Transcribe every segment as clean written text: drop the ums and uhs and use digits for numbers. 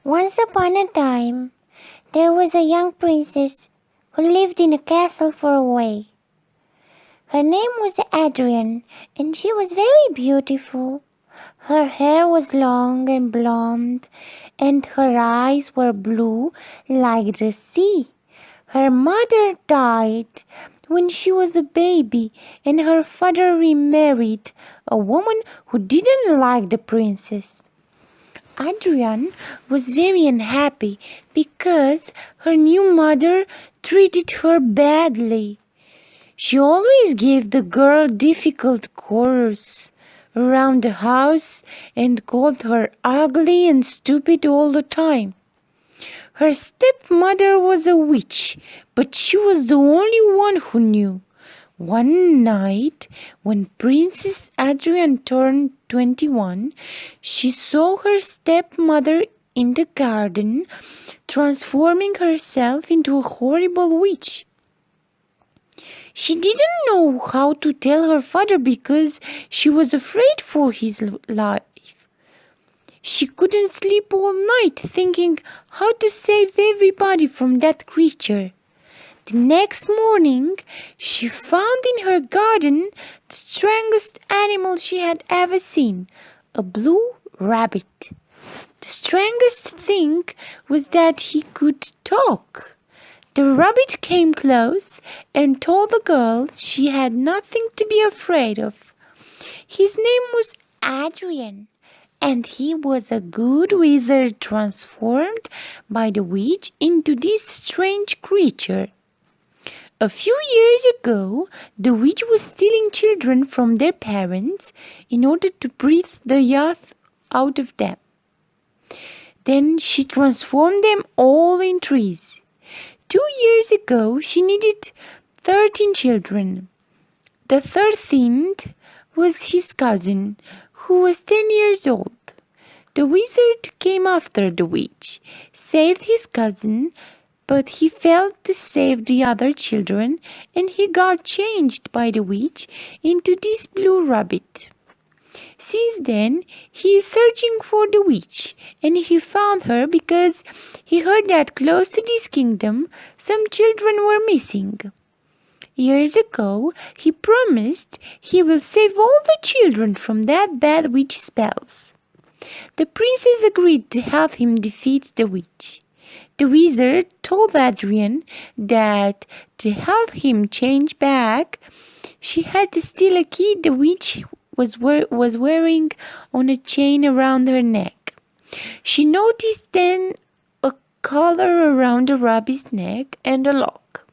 Once upon a time, there was a young princess who lived in a castle far away. Her name was Adrian, and she was very beautiful. Her hair was long and blonde, and her eyes were blue like the sea. Her mother died when she was a baby, and her father remarried a woman who didn't like the princess. Adrian was very unhappy because her new mother treated her badly. She always gave the girl difficult chores around the house and called her ugly and stupid all the time. Her stepmother was a witch, but she was the only one who knew. One night, when Princess Adrian turned 21, she saw her stepmother in the garden, transforming herself into a horrible witch. She didn't know how to tell her father because she was afraid for his life. She couldn't sleep all night thinking how to save everybody from that creature. The next morning, she found in her garden the strangest animal she had ever seen, a blue rabbit. The strangest thing was that he could talk. The rabbit came close and told the girl she had nothing to be afraid of. His name was Adrian, and he was a good wizard transformed by the witch into this strange creature. A few years ago, the witch was stealing children from their parents in order to breathe the youth out of them. Then she transformed them all in trees. 2 years ago, she needed 13 children. The 13th was his cousin, who was 10 years old. The wizard came after the witch, saved his cousin, but he failed to save the other children, and he got changed by the witch into this blue rabbit. Since then, he is searching for the witch, and he found her because he heard that close to this kingdom some children were missing. Years ago, he promised he will save all the children from that bad witch spells. The princess agreed to help him defeat the witch. The wizard told Adrian that to help him change back, she had to steal a key the witch was wearing on a chain around her neck. She noticed then a collar around the rabbit's neck and a lock.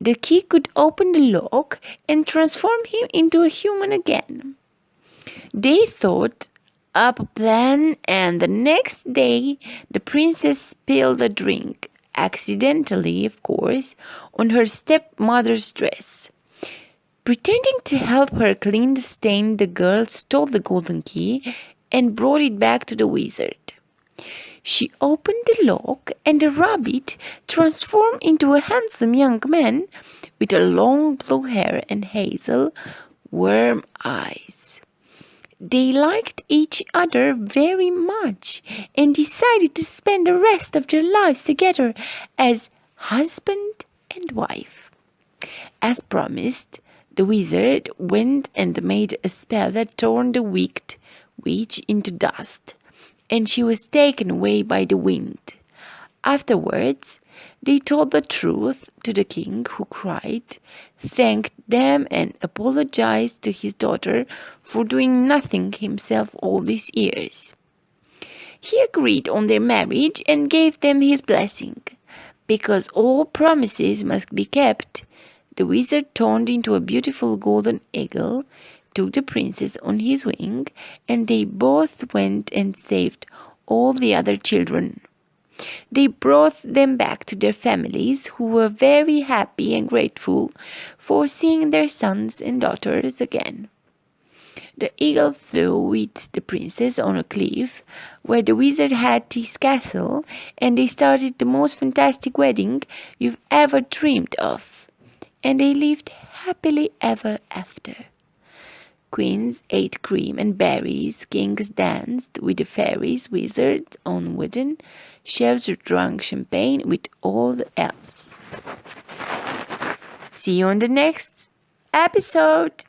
The key could open the lock and transform him into a human again. They thought up a plan, and the next day the princess spilled a drink, accidentally, of course, on her stepmother's dress. Pretending to help her clean the stain, the girl stole the golden key and brought it back to the wizard. She opened the lock, and the rabbit transformed into a handsome young man with a long blue hair and hazel, warm eyes. They liked each other very much and decided to spend the rest of their lives together as husband and wife. As promised, the wizard went and made a spell that turned the wicked witch into dust, and she was taken away by the wind. Afterwards, they told the truth to the king, who cried, thanked them, and apologized to his daughter for doing nothing himself all these years. He agreed on their marriage and gave them his blessing. Because all promises must be kept, the wizard turned into a beautiful golden eagle, took the princess on his wing, and they both went and saved all the other children. They brought them back to their families, who were very happy and grateful for seeing their sons and daughters again. The eagle flew with the princess on a cliff where the wizard had his castle, and they started the most fantastic wedding you've ever dreamed of. And they lived happily ever after. Queens ate cream and berries. Kings danced with the fairies. Wizards on wooden shelves drank champagne with all the elves. See you on the next episode.